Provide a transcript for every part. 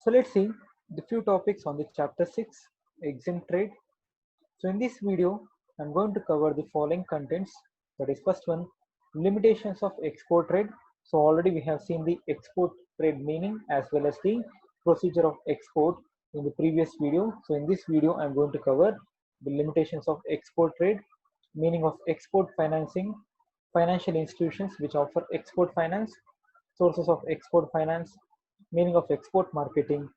So let's see the few topics on the chapter 6 exempt trade. So in this video, I'm going to cover the following contents. That is first one, limitations of export trade. So already we have seen the export trade meaning as well as the procedure of export in the previous video. So in this video, I'm going to cover the limitations of export trade, meaning of export financing, financial institutions which offer export finance, sources of export finance, meaning of export marketing,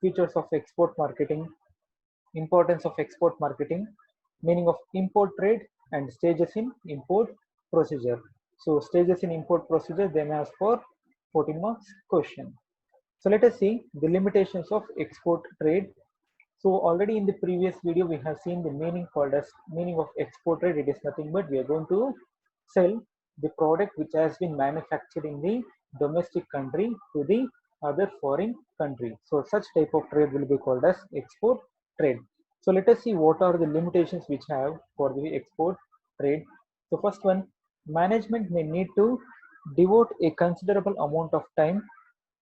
features of export marketing, importance of export marketing, meaning of import trade, and stages in import procedure. So stages in import procedure, they may ask for 14 marks question. So let us see the limitations of export trade. So already in the previous video, we have seen the meaning called as meaning of export trade. It is nothing but we are going to sell the product which has been manufactured in the domestic country to the other foreign country. So such type of trade will be called as export trade. So let us see what are the limitations which have for the export trade. So first one, management may need to devote a considerable amount of time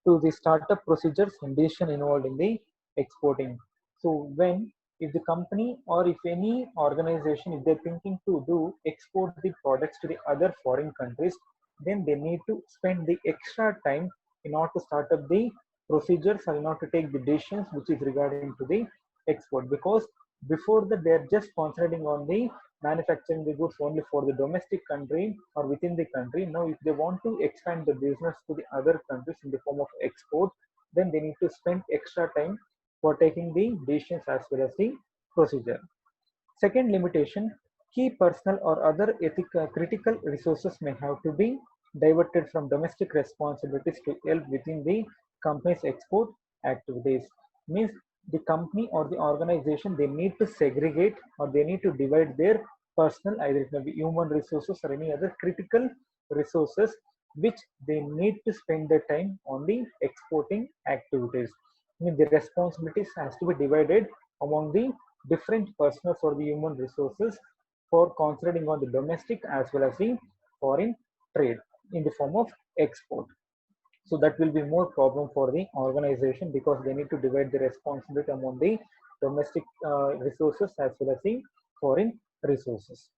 to the startup procedures and decision involved in the exporting. So when if the company or if any organization if they're thinking to do export the products to the other foreign countries, then they need to spend the extra time in order to start up the procedures or in order to take the decisions which is regarding to the export, because before that they're just concentrating on the manufacturing the goods only for the domestic country or within the country. Now if they want to expand the business to the other countries in the form of export, then they need to spend extra time for taking the decisions as well as the procedure. Second limitation, key personal or other ethical critical resources may have to be diverted from domestic responsibilities to help within the company's export activities. Means the company or the organization, they need to segregate or they need to divide their personal, either it may be human resources or any other critical resources which they need to spend their time on the exporting activities. I mean, the responsibilities has to be divided among the different personal or the human resources for concentrating on the domestic as well as the foreign trade in the form of export. So that will be more problem for the organization because they need to divide the responsibility among the domestic resources as well as the foreign resources.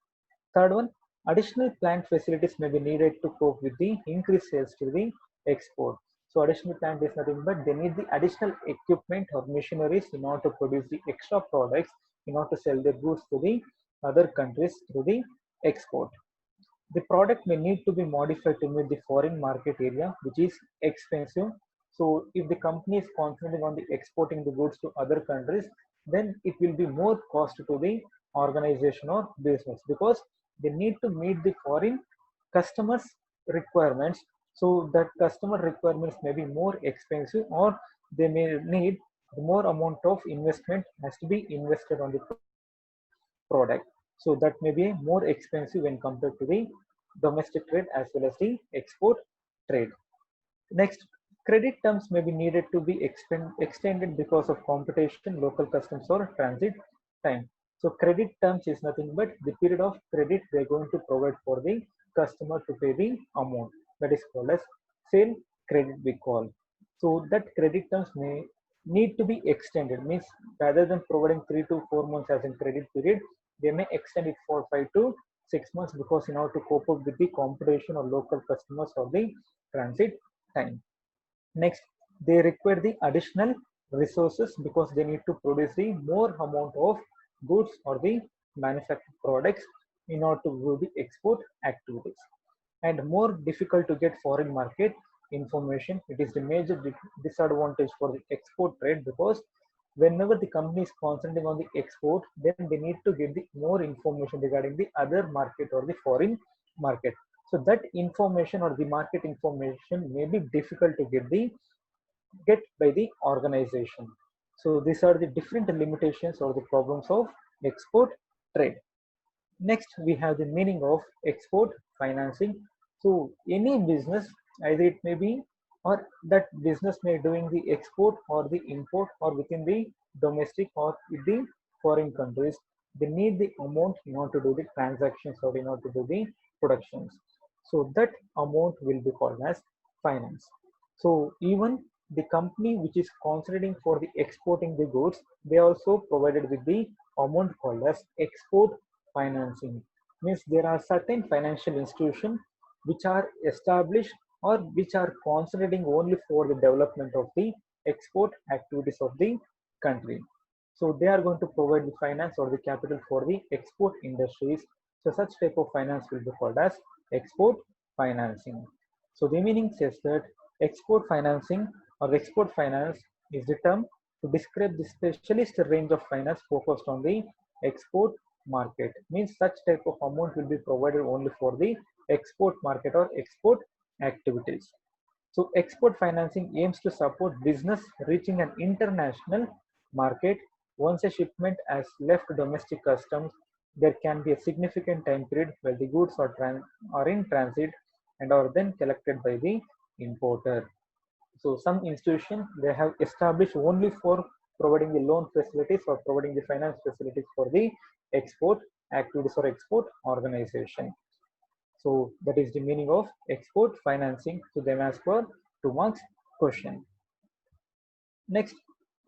Third one, additional plant facilities may be needed to cope with the increased sales to the export. So additional plant is nothing but they need the additional equipment or machineries in order to produce the extra products in order to sell their goods to the other countries through the export. The product may need to be modified to meet the foreign market area, which is expensive. So if the company is concentrating on the exporting the goods to other countries, then it will be more cost to the organization or business because they need to meet the foreign customers requirements. So that customer requirements may be more expensive or they may need more amount of investment has to be invested on the product. So that may be more expensive when compared to the domestic trade as well as the export trade. Next, credit terms may be needed to be extended because of competition, local customs or transit time. So credit terms is nothing but the period of credit they're going to provide for the customer to pay the amount. That is called as sale credit we call. So that credit terms may need to be extended, means rather than providing 3 to 4 months as in credit period, they may extend it for 5 to 6 months because in order to cope up with the competition or local customers or the transit time. Next, they require the additional resources because they need to produce the more amount of goods or the manufactured products in order to do the export activities. And more difficult to get foreign market information. It is the major disadvantage for the export trade because whenever the company is concentrating on the export, then they need to get the more information regarding the other market or the foreign market. So that information or the market information may be difficult to get by the organization. So these are the different limitations or the problems of export trade. Next, we have the meaning of export financing. So any business, either it may be or that business may doing the export or the import or within the domestic or with the foreign countries, they need the amount in order to do the transactions or in order to do the productions. So that amount will be called as finance. So even the company which is concentrating for the exporting the goods, they also provided with the amount called as export financing. Means there are certain financial institutions which are established or which are concentrating only for the development of the export activities of the country. So they are going to provide the finance or the capital for the export industries. So such type of finance will be called as export financing. So the meaning says that export financing or export finance is the term to describe the specialist range of finance focused on the export market. Means such type of amount will be provided only for the export market or export activities. So export financing aims to support business reaching an international market. Once a shipment has left domestic customs, there can be a significant time period where the goods are in transit and are then collected by the importer. So some institutions they have established only for providing the loan facilities or providing the finance facilities for the export activities or export organization. So that is the meaning of export financing to them as per 2 marks question. Next,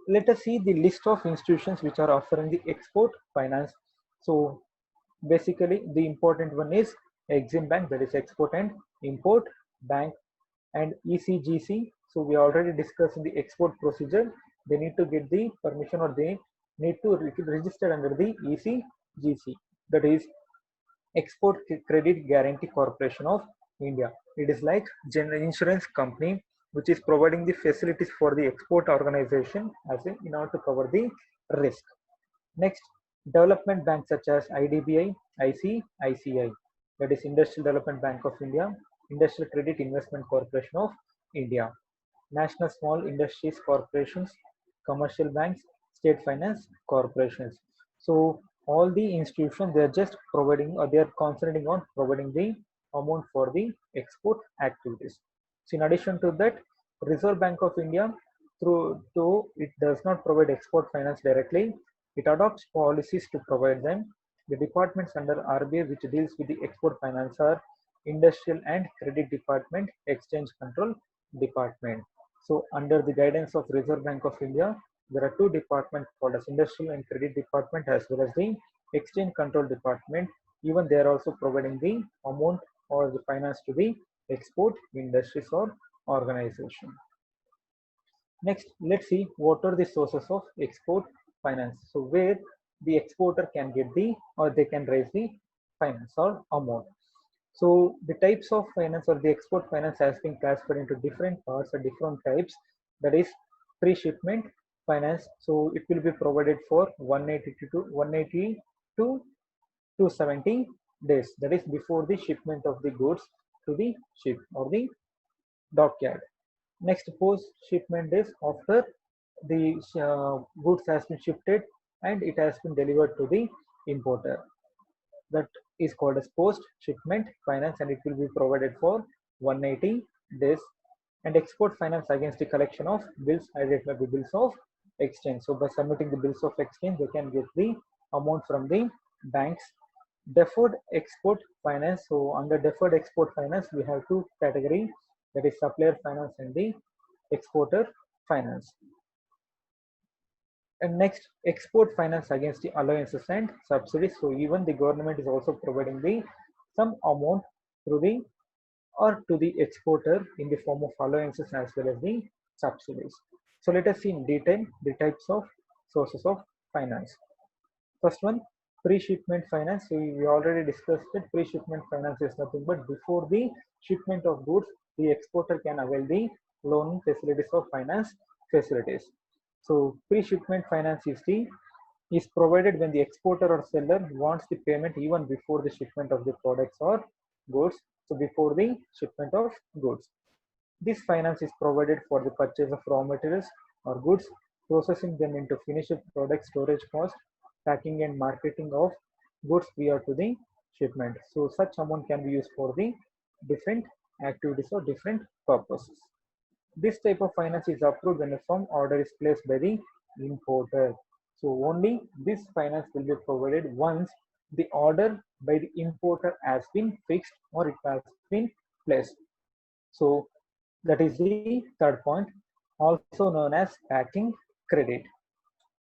let us see the list of institutions which are offering the export finance. So basically the important one is Exim Bank, that is Export and Import Bank, and ECGC. So we already discussed in the export procedure. They need to get the permission or they need to register under the ECGC, that is Export Credit Guarantee Corporation of India. It is like general insurance company which is providing the facilities for the export organization as in order to cover the risk. Next, development banks such as IDBI, ICICI, that is Industrial Development Bank of India, Industrial Credit Investment Corporation of India, National Small Industries Corporations, commercial banks, state finance corporations. So all the institutions they are just providing or they are concentrating on providing the amount for the export activities. So in addition to that, Reserve Bank of India, through though it does not provide export finance directly, it adopts policies to provide them. The departments under RBI which deals with the export finance are Industrial and Credit Department, Exchange Control Department. So under the guidance of Reserve Bank of India, there are two departments called as Industrial and Credit Department as well as the Exchange Control Department. Even they are also providing the amount or the finance to the export industries or organization. Next, let's see what are the sources of export finance. So where the exporter can get the or they can raise the finance or amount. So the types of finance or the export finance has been classified into different parts or different types. That is pre-shipment finance. So it will be provided for 180 to 270 days. That is before the shipment of the goods to the ship or the dockyard. Next, post shipment is after the goods has been shifted and it has been delivered to the importer. That is called as post shipment finance and it will be provided for 180 days. And export finance against the collection of bills identified by bills of exchange. So by submitting the bills of exchange, they can get the amount from the banks. Deferred export finance. So under deferred export finance, we have two categories, that is supplier finance and the exporter finance. And next, export finance against the allowances and subsidies. So even the government is also providing the some amount through the or to the exporter in the form of allowances as well as the subsidies. So let us see in detail the types of sources of finance. First one, pre-shipment finance. So we already discussed that pre-shipment finance is nothing but before the shipment of goods, the exporter can avail the loan facilities of finance facilities. So pre-shipment finance is provided when the exporter or seller wants the payment even before the shipment of the products or goods. So before the shipment of goods. This finance is provided for the purchase of raw materials or goods, processing them into finished product, storage cost, packing and marketing of goods prior to the shipment. So such amount can be used for the different activities or different purposes. This type of finance is approved when a firm order is placed by the importer. So only this finance will be provided once the order by the importer has been fixed or it has been placed. So that is the third point. also known as packing credit.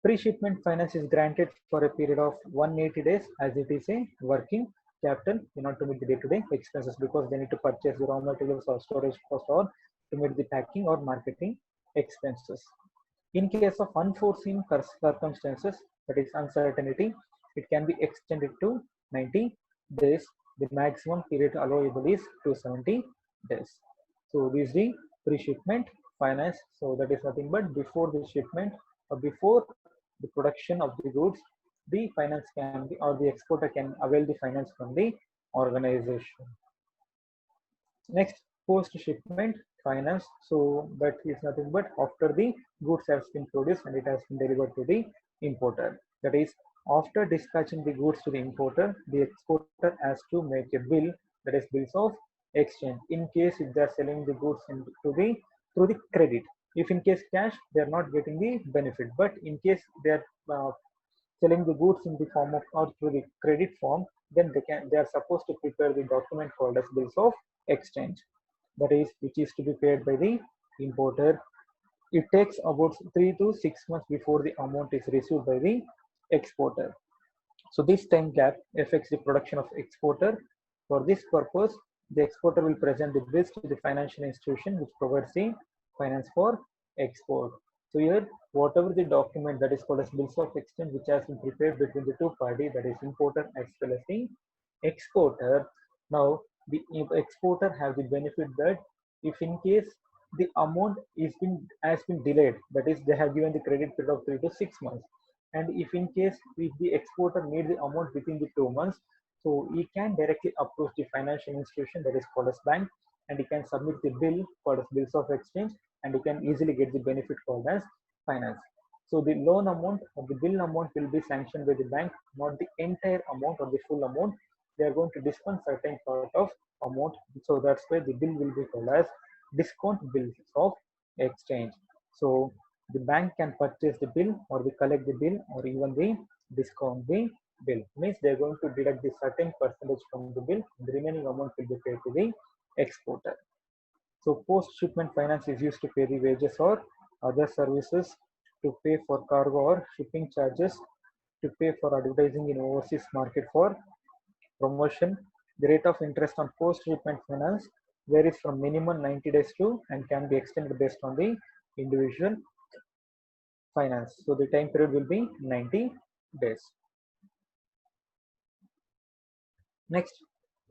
Pre-shipment finance is granted for a period of 180 days as it is a working capital in order to meet the day-to-day expenses because they need to purchase the raw materials or storage cost or to meet the packing or marketing expenses. In case of unforeseen circumstances, that is uncertainty, it can be extended to 90 days. The maximum period allowable is 270 days. So this is the pre-shipment finance. So that is nothing but before the shipment or before the production of the goods, the finance can be or the exporter can avail the finance from the organization. Next, post-shipment finance. So that is nothing but after the goods has been produced and it has been delivered to the importer. That is, after dispatching the goods to the importer, the exporter has to make a bill, that is bills of exchange. In case if they are selling the goods through the credit. If in case cash, they are not getting the benefit. But in case they are selling the goods in the form of or through the credit form, then they are supposed to prepare the document called as bills of exchange, that is which is to be paid by the importer. It takes about 3 to 6 months before the amount is received by the exporter. So this time gap affects the production of exporter. For this purpose, the exporter will present the bills to the financial institution which provides the finance for export. So here, whatever the document that is called as bills of exchange which has been prepared between the two parties, that is importer as well as the exporter. Now, the exporter have the benefit that if in case the amount has been delayed, that is they have given the credit period of 3 to 6 months, and if in case if the exporter needs the amount within the 2 months, so he can directly approach the financial institution that is called as bank, and he can submit the bill called as bills of exchange, and he can easily get the benefit called as finance. So the loan amount or the bill amount will be sanctioned by the bank, not the entire amount or the full amount. They are going to discount certain part of amount. So that's why the bill will be called as discount bills of exchange. So the bank can purchase the bill or they collect the bill or even the discount the bill. Means they're going to deduct the certain percentage from the bill. The remaining amount will be paid to the exporter. So post-shipment finance is used to pay the wages or other services, to pay for cargo or shipping charges, to pay for advertising in overseas market for promotion. The rate of interest on post-shipment finance varies from minimum 90 days to and can be extended based on the individual finance. So the time period will be 90 days. Next,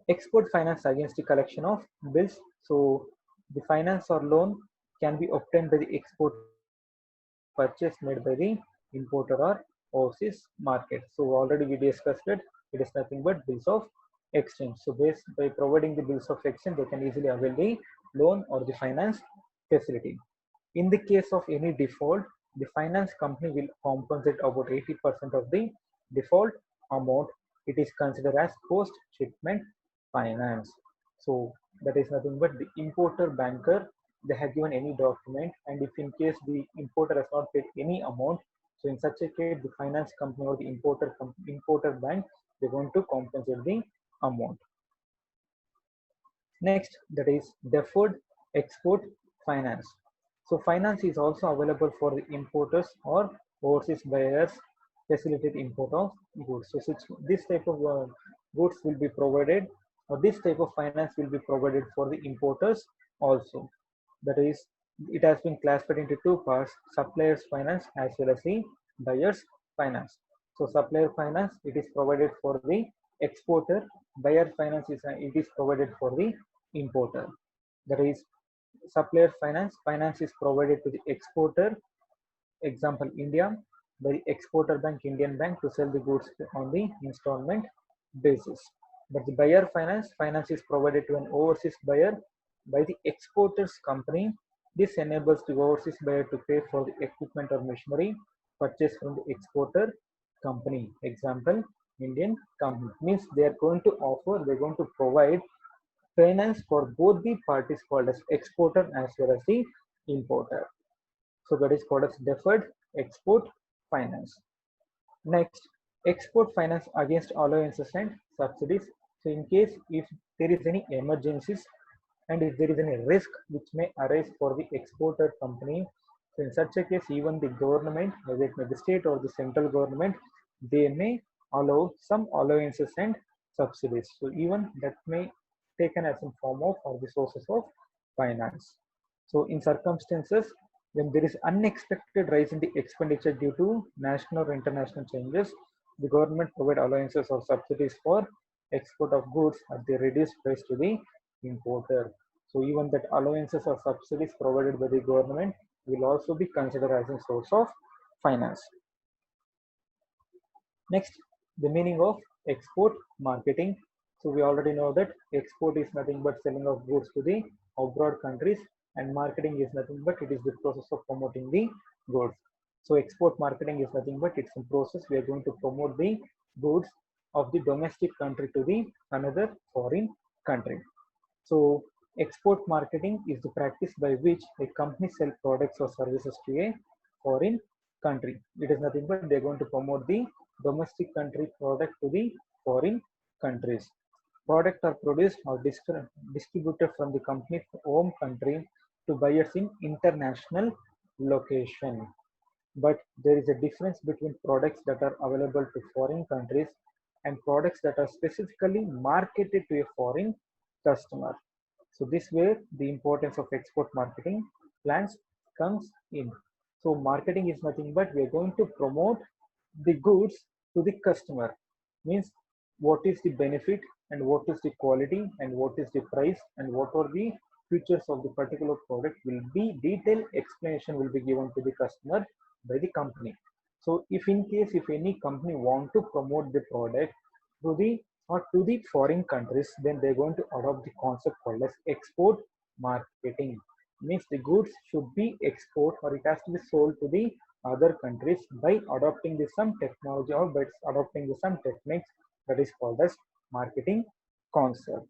export finance against the collection of bills. So the finance or loan can be obtained by the exporter against the purchase made by the importer or overseas market. So already we discussed it. It is nothing but bills of exchange. So based by providing the bills of exchange, they can easily avail the loan or the finance facility. In the case of any default, the finance company will compensate about 80% of the default amount. It is considered as post-shipment finance. So that is nothing but the importer banker, they have given any document, and if in case the importer has not paid any amount, so in such a case, the finance company or the importer bank, they want to compensate the amount. Next, that is deferred export finance. So finance is also available for the importers or overseas buyers facilitate import of goods. So this type of goods will be provided, or this type of finance will be provided for the importers also. That is, it has been classified into two parts: suppliers finance as well as the buyers finance. So supplier finance, it is provided for the exporter. Buyer finance it is provided for the importer. That is, supplier finance is provided to the exporter, example India, by the exporter bank, Indian bank, to sell the goods on the installment basis. But the buyer finance is provided to an overseas buyer by the exporter's company. This enables the overseas buyer to pay for the equipment or machinery purchased from the exporter company. Example, Indian company. Means they are going to offer, they're going to provide finance for both the parties called as exporter as well as the importer. So that is called as deferred export finance. Next, export finance against allowances and subsidies. So in case if there is any emergencies and if there is any risk which may arise for the exporter company, So in such a case, even the government, whether it may be state or the central government, they may allow some allowances and subsidies. So even that may taken as a form of or the sources of finance. So in circumstances when there is unexpected rise in the expenditure due to national or international changes, the government provide allowances or subsidies for export of goods at the reduced price to the importer. So even that allowances or subsidies provided by the government will also be considered as a source of finance. Next, the meaning of export marketing. So we already know that export is nothing but selling of goods to the abroad countries, and marketing is nothing but it is the process of promoting the goods. So export marketing is nothing but it's a process we are going to promote the goods of the domestic country to the another foreign country. So export marketing is the practice by which a company sells products or services to a foreign country. It is nothing but they're going to promote the domestic country product to the foreign countries. Products are produced or distributed from the company's home country to buyers in international location. But there is a difference between products that are available to foreign countries and products that are specifically marketed to a foreign customer. So this way the importance of export marketing plans comes in. So marketing is nothing but we are going to promote the goods to the customer. Means what is the benefit and what is the quality and what is the price and what are the features of the particular product will be detailed explanation will be given to the customer by the company. So if in case if any company want to promote the product to the or to the foreign countries, then they're going to adopt the concept called as export marketing. Means the goods should be export or it has to be sold to the other countries by adopting the some technology or by adopting the some techniques that is called as marketing concept.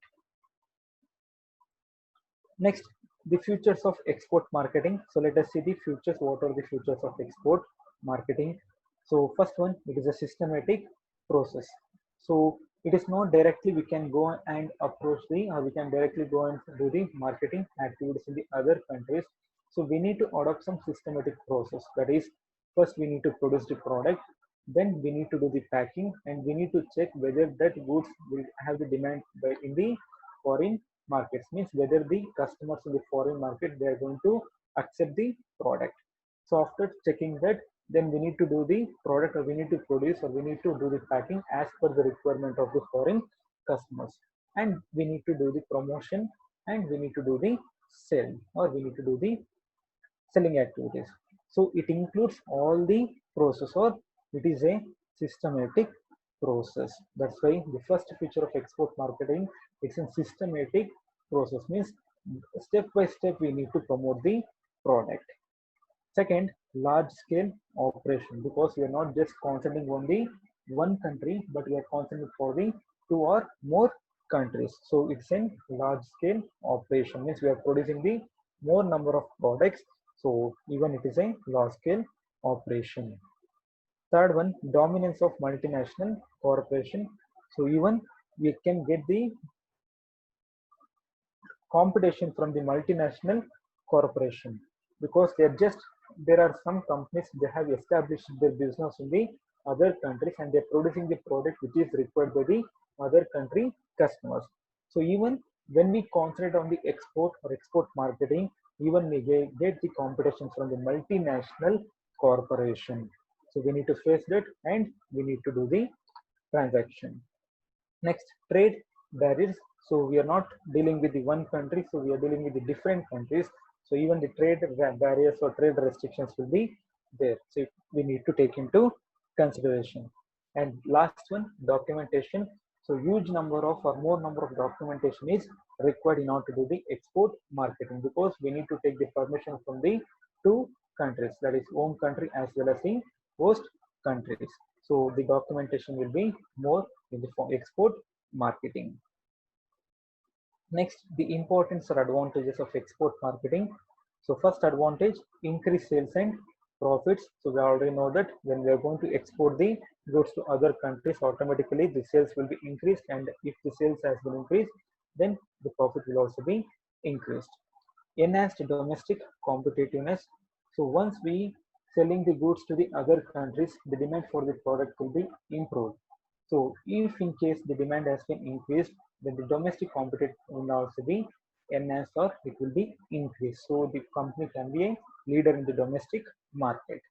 Next, the futures of export marketing. So let us see the futures. What are the futures of export marketing? So first one, it is a systematic process. So it is not directly we can go and approach the or we can directly go and do the marketing activities in the other countries. So we need to adopt some systematic process. That is, first we need to produce the product, then we need to do the packing, and we need to check whether that goods will have the demand in the foreign markets. Means whether the customers in the foreign market they are going to accept the product. So after checking that, then we need to do the product or we need to produce or we need to do the packing as per the requirement of the foreign customers, and we need to do the promotion and we need to do the sale or we need to do the selling activities. So it includes all the process or it is a systematic process. That's why the first feature of export marketing is a systematic process. Means step by step we need to promote the product. Second, large scale operation, because we are not just concentrating on the one country but we are concentrating for the two or more countries. So it's a large scale operation. Means we are producing the more number of products. So even it is a large scale operation. Third one, dominance of multinational corporation. So even we can get the competition from the multinational corporation, because there are some companies they have established their business in the other countries and they're producing the product which is required by the other country customers. So even when we concentrate on the export or export marketing, even we get the competition from the multinational corporation. So we need to face that and we need to do the transaction. Next, trade barriers. So we are not dealing with the one country, so we are dealing with the different countries. So even the trade barriers or trade restrictions will be there. So we need to take into consideration. And last one, documentation. So huge number of or more number of documentation is required in order to do the export marketing, because we need to take the permission from the two countries, that is home country as well as the host countries. So the documentation will be more in the export marketing. Next, the importance or advantages of export marketing. So first advantage, increase sales and profits. So we already know that when we are going to export the goods to other countries, automatically the sales will be increased, and if the sales has been increased, then the profit will also be increased. Enhanced domestic competitiveness. So once we selling the goods to the other countries, the demand for the product will be improved. So if in case the demand has been increased, then the domestic competition will also be enhanced or it will be increased. So the company can be a leader in the domestic market.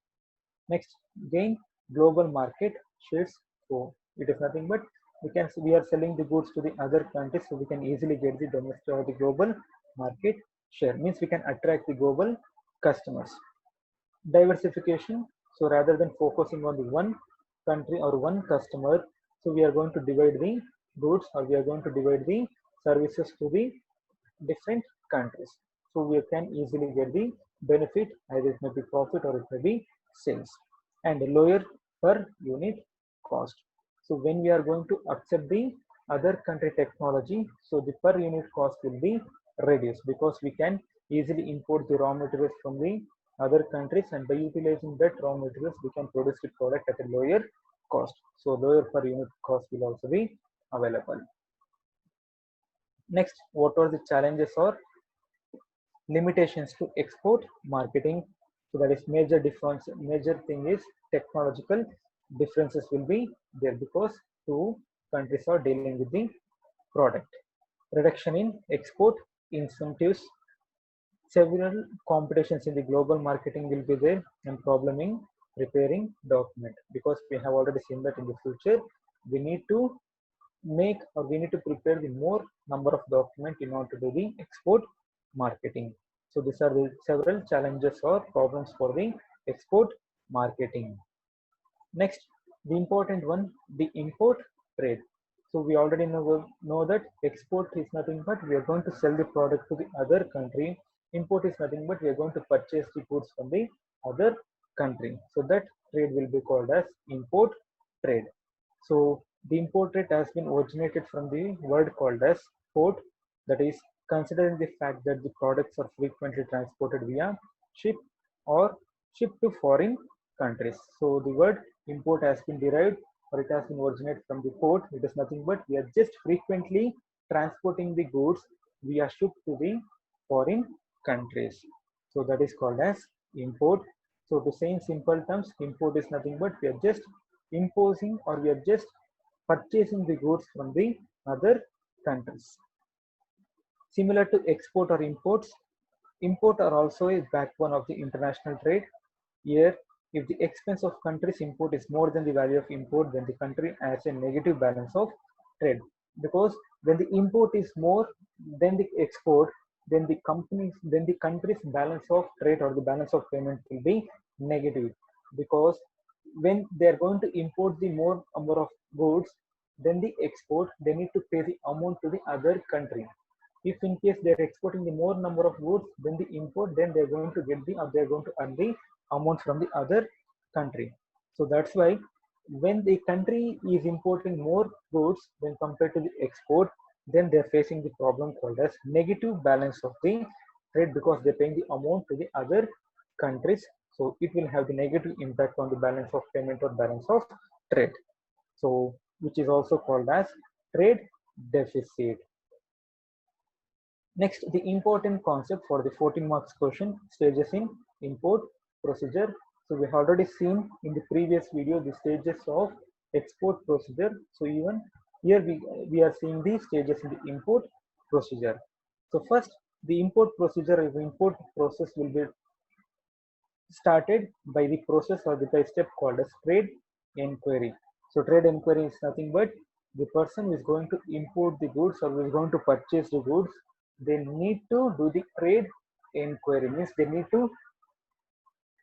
Next, gain global market shares. So it is nothing but we are selling the goods to the other countries, so we can easily get the domestic or the global market share. Means we can attract the global customers. Diversification. So rather than focusing on the one country or one customer, so we are going to divide the goods or we are going to divide the services to the different countries. So we can easily get the benefit, either it may be profit or it may be sales, and lower per unit cost. So when we are going to accept the other country technology, so the per unit cost will be reduced because we can easily import the raw materials from the other countries, and by utilizing that raw materials we can produce the product at a lower cost. So lower per unit cost will also be available. Next, what are the challenges or limitations to export marketing? So that is major difference. Major thing is technological differences will be there because two countries are dealing with the product. Reduction in export incentives. Several competitions in the global marketing will be there, and problem in preparing document, because we have already seen that in the future we need to make or we need to prepare the more number of document in order to do the export marketing. So these are the several challenges or problems for the export marketing. Next, the important one, the import trade. So we already know that export is nothing but we are going to sell the product to the other country. Import is nothing but we are going to purchase the goods from the other country. So that trade will be called as import trade. So the import trade has been originated from the word called as port, that is considering the fact that the products are frequently transported via ship or shipped to foreign countries. So the word import has been derived or it has been originated from the port. It is nothing but we are just frequently transporting the goods via ship to the foreign countries. So that is called as import. So to say in simple terms, import is nothing but we are just imposing or we are just purchasing the goods from the other countries. Similar to export or imports, import are also a backbone of the international trade. Here, if the expense of country's import is more than the value of import, then the country has a negative balance of trade. Because when the import is more than the export, then the country's balance of trade or the balance of payment will be negative. Because when they are going to import the more number of goods than the export, they need to pay the amount to the other country. If in case they are exporting the more number of goods than the import, then they are going to get the or they are going to earn the amount from the other country. So that's why when the country is importing more goods when compared to the export, then they're facing the problem called as negative balance of the trade, because they're paying the amount to the other countries. So it will have the negative impact on the balance of payment or balance of trade. So which is also called as trade deficit. Next, the important concept for the 14 marks question, stages in import procedure. So we have already seen in the previous video the stages of export procedure. So even here we are seeing the stages in the import procedure. So first, the import procedure is the import process will be started by the process or the step called as trade inquiry. So trade inquiry is nothing but the person who is going to import the goods or who is going to purchase the goods, they need to do the trade inquiry. Means they need to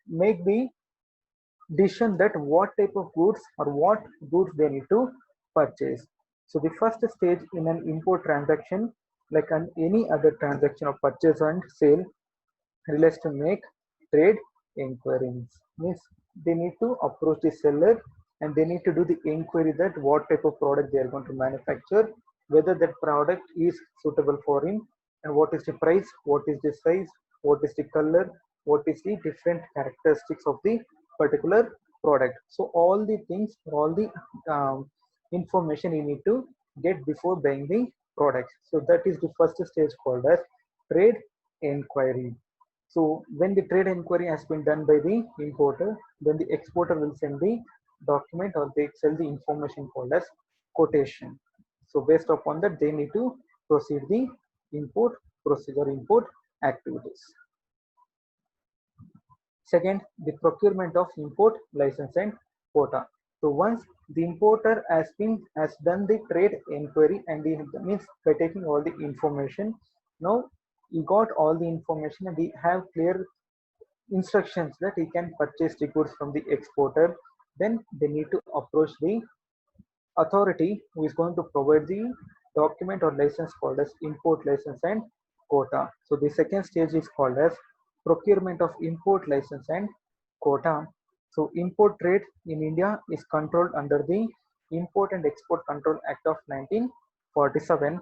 make the decision that what type of goods or what goods they need to purchase. So the first stage in an import transaction, like any other transaction of purchase and sale, relates to make trade inquiries. Means they need to approach the seller and they need to do the inquiry that what type of product they are going to manufacture, whether that product is suitable for him, and what is the price, what is the size, what is the color, what is the different characteristics of the particular product. So all the things, all the information you need to get before buying the product. So that is the first stage called as trade inquiry. So when the trade inquiry has been done by the importer, then the exporter will send the document or they sell the information called as quotation. So based upon that, they need to proceed the import procedure, import activities. Second, the procurement of import license and quota. So once the importer has done the trade inquiry and he means by taking all the information, now he got all the information and he have clear instructions that he can purchase the goods from the exporter, then they need to approach the authority who is going to provide the document or license called as import license and quota. So the second stage is called as procurement of import license and quota. So import trade in India is controlled under the Import and Export Control Act of 1947.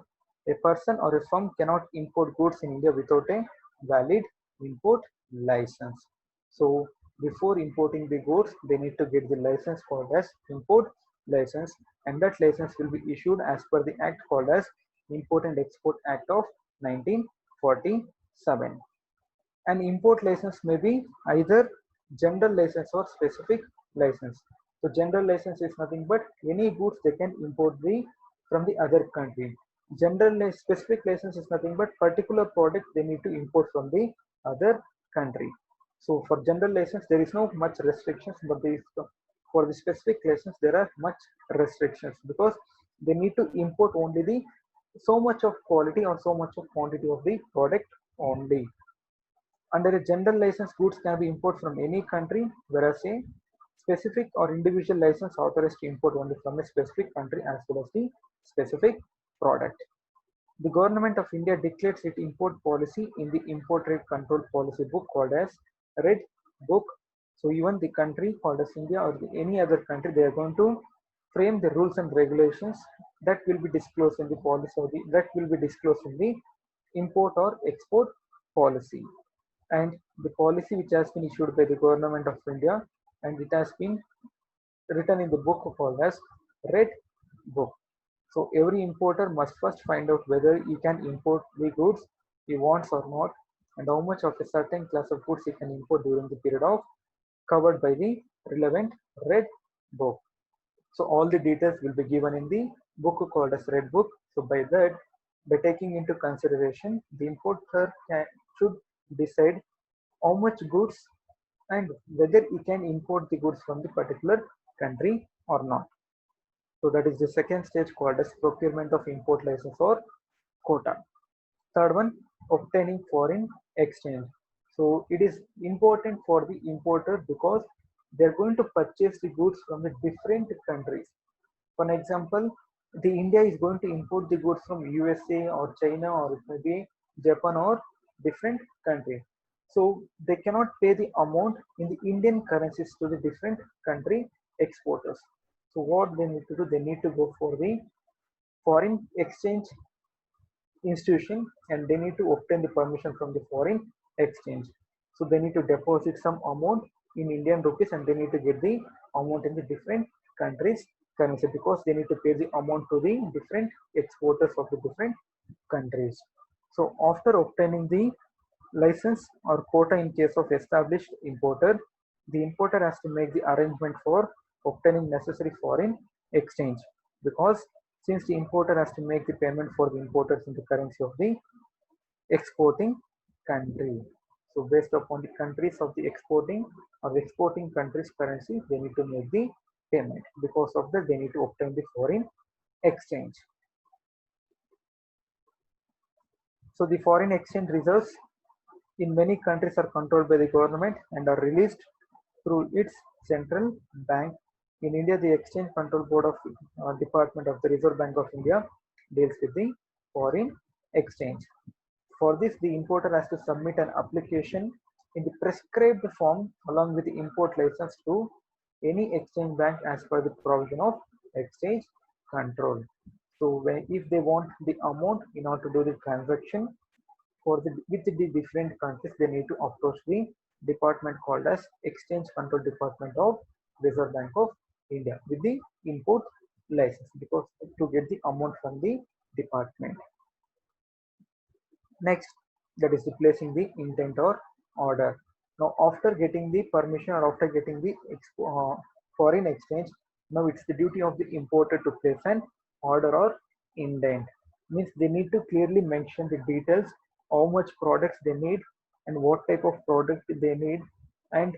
A person or a firm cannot import goods in India without a valid import license. So before importing the goods, they need to get the license called as import license, and that license will be issued as per the act called as Import and Export Act of 1947. An import license may be either general license or specific license. So general license is nothing but any goods they can import from the other country. Specific license is nothing but particular product they need to import from the other country. So for general license there is no much restrictions, but for the specific license there are much restrictions because they need to import only the so much of quality or so much of quantity of the product only. Under a general license, goods can be imported from any country, whereas a specific or individual license authorized to import only from a specific country as well as the specific product. The Government of India declares its import policy in the Import Trade Control Policy Book called as Red Book. So even the country called as India or any other country, they are going to frame the rules and regulations that will be disclosed in the policy or that will be disclosed in the import or export policy. And the policy which has been issued by the Government of India and it has been written in the book called as Red Book. So every importer must first find out whether he can import the goods he wants or not, and how much of a certain class of goods he can import during the period of covered by the relevant Red Book. So all the details will be given in the book called as Red Book. So by that, by taking into consideration, the should decide how much goods and whether he can import the goods from the particular country or not. So that is the second stage called as procurement of import license or quota. Third one, obtaining foreign exchange. So it is important for the importer because they're going to purchase the goods from the different countries. For example, the India is going to import the goods from USA or China or maybe Japan or different country. So they cannot pay the amount in the Indian currencies to the different country exporters. So what they need to do, they need to go for the foreign exchange institution and they need to obtain the permission from the foreign exchange. So they need to deposit some amount in Indian rupees and they need to get the amount in the different countries currency because they need to pay the amount to the different exporters of the different countries. So after obtaining the license or quota in case of established importer, the importer has to make the arrangement for obtaining necessary foreign exchange because since the importer has to make the payment for the importers in the currency of the exporting country. So based upon the countries of the exporting or the exporting countries currency, they need to make the payment. Because of that, they need to obtain the foreign exchange. So the foreign exchange reserves in many countries are controlled by the government and are released through its central bank. In India, the Exchange Control Board of Department of the Reserve Bank of India deals with the foreign exchange. For this, the importer has to submit an application in the prescribed form along with the import license to any exchange bank as per the provision of exchange control. So if they want the amount in order to do the transaction with the different countries, they need to approach the department called as Exchange Control Department of Reserve Bank of India with the import license because to get the amount from the department. Next, that is replacing the intent or order. Now, after getting the permission or after getting the foreign exchange, now it's the duty of the importer to place an order or indent. Means they need to clearly mention the details, how much products they need, and what type of product they need, and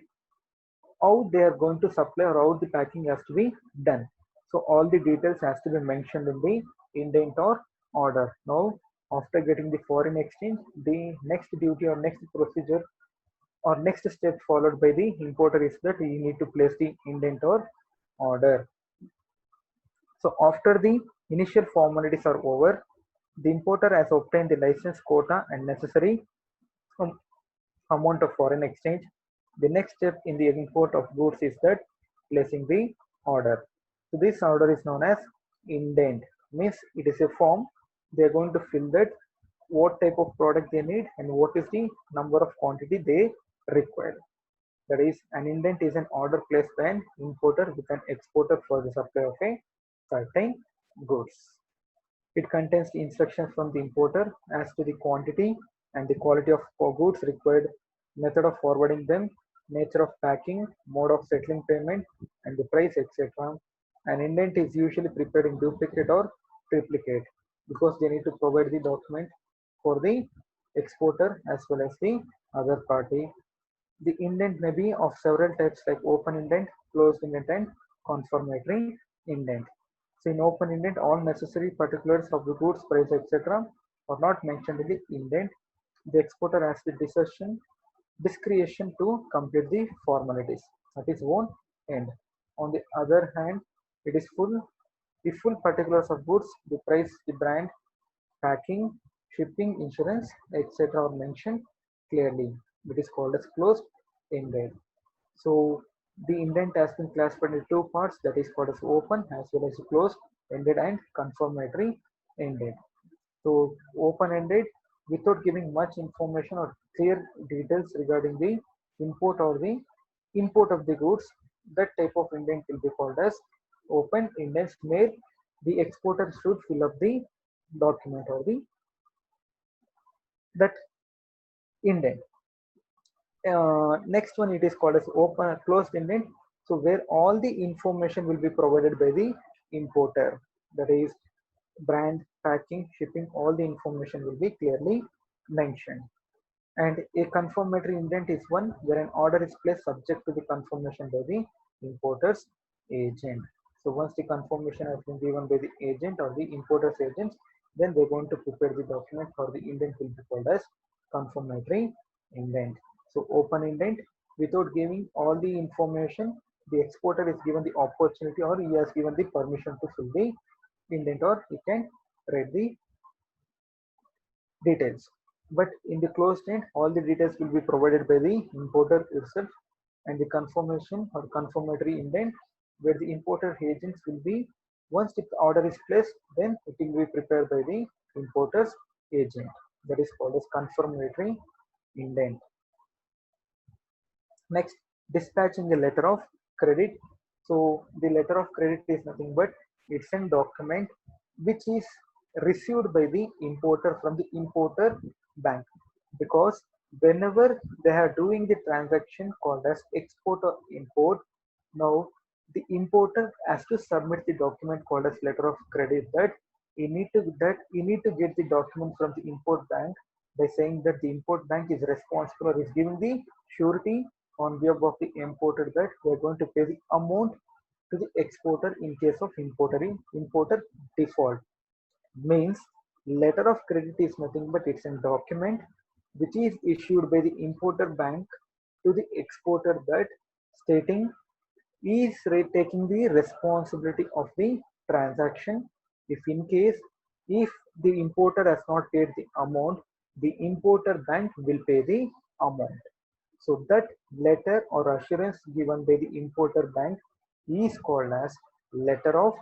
how they are going to supply or how the packing has to be done. So all the details has to be mentioned in the indent or order. Now, after getting the foreign exchange, the next duty or next procedure or next step followed by the importer is that you need to place the indent or order. So after the initial formalities are over, the importer has obtained the license quota and necessary um, amount of foreign exchange. The next step in the import of goods is that placing the order. So this order is known as indent. Means it is a form they are going to fill that what type of product they need and what is the number of quantity they require. That is, an indent is an order placed by an importer with an exporter for the supply of a certain goods. It contains the instructions from the importer as to the quantity and the quality of goods required, method of forwarding them, nature of packing, mode of settling payment, and the price, etc. An indent is usually prepared in duplicate or triplicate because they need to provide the document for the exporter as well as the other party. The indent may be of several types like open indent, closed indent, and confirmatory indent. So in open indent, all necessary particulars of the goods, price, etc. are not mentioned in the indent. The exporter has the discretion to complete the formalities at his own end. On the other hand, it is the full particulars of goods, the price, the brand, packing, shipping, insurance, etc. are mentioned clearly. It is called as closed indent. So the indent has been classified into two parts, that is called as open as well as closed ended and confirmatory ended. So open ended without giving much information or clear details regarding the import or the import of the goods, that type of indent will be called as open indents where the exporter should fill up the document or the that indent. Next one, it is called as open closed indent. So where all the information will be provided by the importer, that is brand, packing, shipping, all the information will be clearly mentioned. And a confirmatory indent is one where an order is placed subject to the confirmation by the importer's agent. So once the confirmation has been given by the agent or the importer's agent, then they're going to prepare the document for the indent will be called as confirmatory indent. So open indent, without giving all the information, the exporter is given the opportunity or he has given the permission to fill the indent or he can read the details. But in the closed end, all the details will be provided by the importer itself, and the confirmation or confirmatory indent where the importer agents will be, once the order is placed, then it will be prepared by the importer's agent. That is called as confirmatory indent. Next, dispatching the letter of credit. So the letter of credit is nothing but it's a document which is received by the importer from the importer bank, because whenever they are doing the transaction called as export or import, now the importer has to submit the document called as letter of credit, you need to get the document from the import bank by saying that the import bank is responsible or is giving the surety on behalf of the importer that they are going to pay the amount to the exporter in case of importer default. Means letter of credit is nothing but it's a document which is issued by the importer bank to the exporter that stating he is taking the responsibility of the transaction. If in case if the importer has not paid the amount, the importer bank will pay the amount. So that letter or assurance given by the importer bank is called as letter of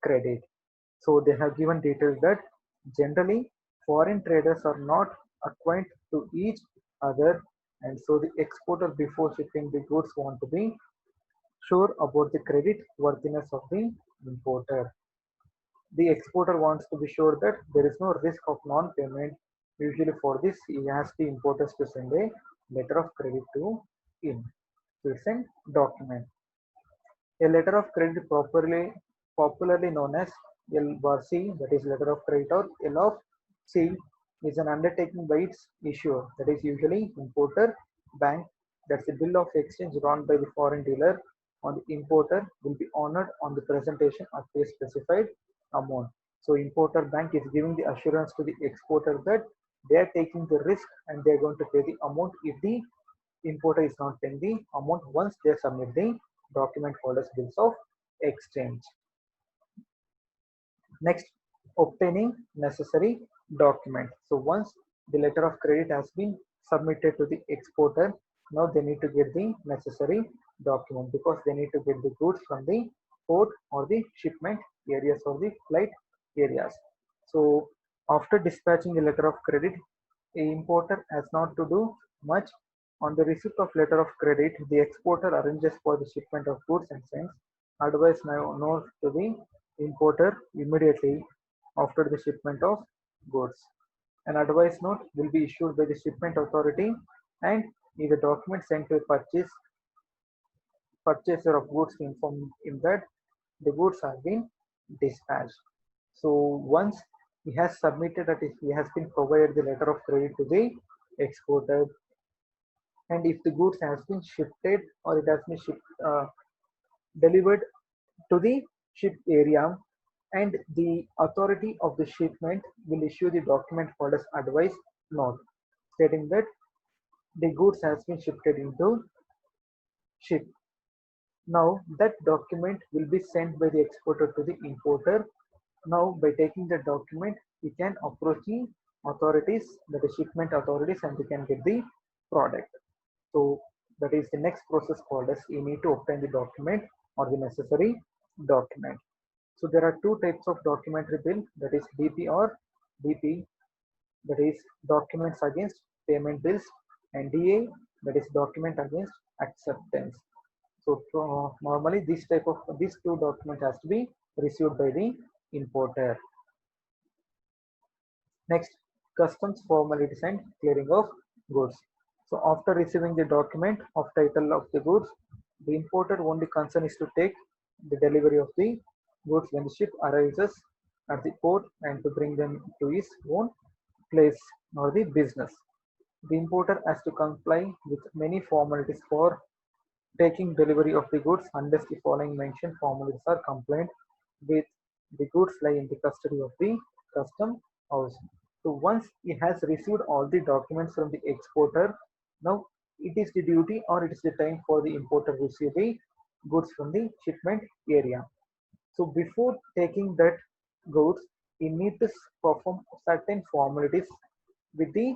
credit. So they have given details that generally foreign traders are not acquainted to each other, and so the exporter before shipping the goods want to be sure about the credit worthiness of the importer. The exporter wants to be sure that there is no risk of non-payment. Usually for this, he asks the importers to send a letter of credit to in. So it's a document. A letter of credit popularly known as LC, that is letter of credit, or L of C, is an undertaking by its issuer, that is usually importer bank. That's a bill of exchange drawn by the foreign dealer on the importer will be honored on the presentation of a specified amount. So importer bank is giving the assurance to the exporter that they are taking the risk and they are going to pay the amount if the importer is not paying the amount once they submit the document called as bills of exchange. Next, obtaining necessary document. So once the letter of credit has been submitted to the exporter, now they need to get the necessary document because they need to get the goods from the port or the shipment areas or the flight areas. So after dispatching the letter of credit, a importer has not to do much. On the receipt of letter of credit, the exporter arranges for the shipment of goods and sends advice known to the importer immediately after the shipment of goods. An advice note will be issued by the shipment authority and is a document sent to a purchaser of goods to inform him that the goods have been dispatched. So once he has submitted that he has been provided the letter of credit to the exporter, and if the goods has been shifted or it has been delivered to the ship area, and the authority of the shipment will issue the document called as advice note stating that the goods has been shifted into ship. Now that document will be sent by the exporter to the importer. Now by taking the document, we can approach the authorities, that is shipment authorities, and we can get the product. So that is the next process called as you need to obtain the document or the necessary document. So there are two types of documentary bill, that is DP or DP, that is documents against payment bills, and DA, that is document against acceptance. So normally these two documents has to be received by the importer. Next, customs formalities and clearing of goods. So after receiving the document of title of the goods, the importer only concern is to take the delivery of the goods when the ship arrives at the port and to bring them to his own place or the business. The importer has to comply with many formalities for taking delivery of the goods unless the following mentioned formalities are compliant with. The goods lie in the custody of the custom house. So once he has received all the documents from the exporter, now it is the duty or it is the time for the importer to receive the goods from the shipment area. So before taking that goods, he need to perform certain formalities with the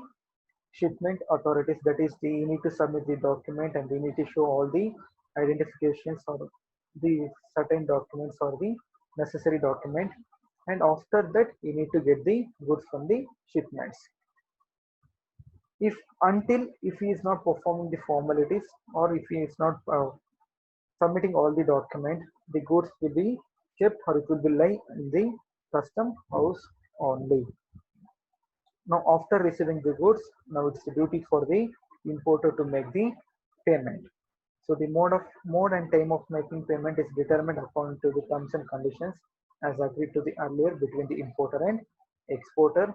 shipment authorities. That is, they need to submit the document and they need to show all the identifications or the certain documents or the necessary document. And after that, you need to get the goods from the shipments. If he is not performing the formalities or if he is not submitting all the document, the goods will be kept or it will be lie in the custom house only. Now after receiving the goods, now it's the duty for the importer to make the payment. So the mode and time of making payment is determined according to the terms and conditions as agreed to the earlier between the importer and exporter.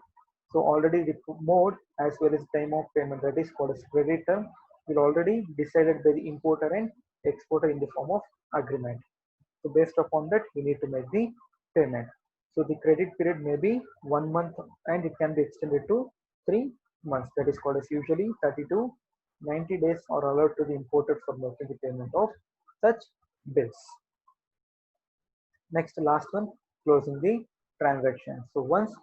So already the mode as well as time of payment, that is called as credit term, will already decided by the importer and exporter in the form of agreement. So based upon that, we need to make the payment. So the credit period may be 1 month and it can be extended to 3 months. That is called as usually 30 to 90 days are allowed to the importer for making the payment of such bills. Next, last one, closing the transaction. So once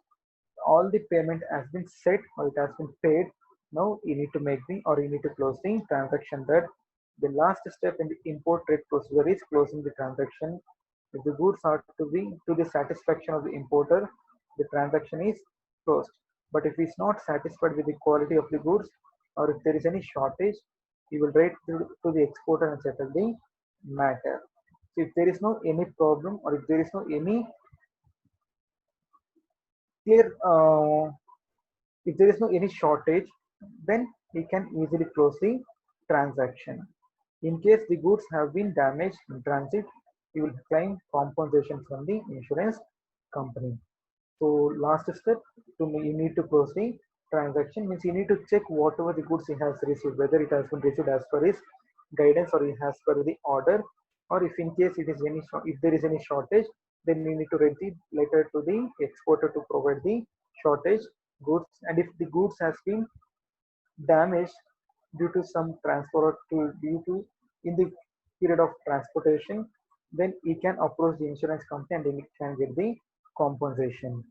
all the payment has been set or it has been paid, now you need to make the or you need to close the transaction. That the last step in the import trade procedure is closing the transaction. If the goods are to be to the satisfaction of the importer, the transaction is closed. But if he is not satisfied with the quality of the goods or if there is any shortage, he will write to the exporter and settle the matter. So if there is no any problem or if there is no any clear if there is no any shortage, then he can easily close the transaction. In case the goods have been damaged in transit, he will claim compensation from the insurance company. So last step, you need to close the transaction means you need to check whatever the goods he has received, whether it has been received as per his guidance or as per the order, or if in case it is if there is any shortage, then you need to write the letter to the exporter to provide the shortage goods. And if the goods has been damaged due to some transport due to in the period of transportation, then he can approach the insurance company and then he can get the compensation.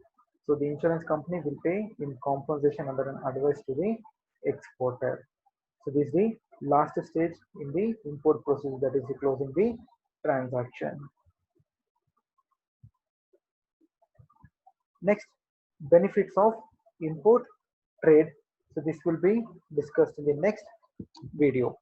So the insurance company will pay in compensation under an advice to the exporter. So this is the last stage in the import process, that is the closing the transaction. Next, benefits of import trade. So this will be discussed in the next video.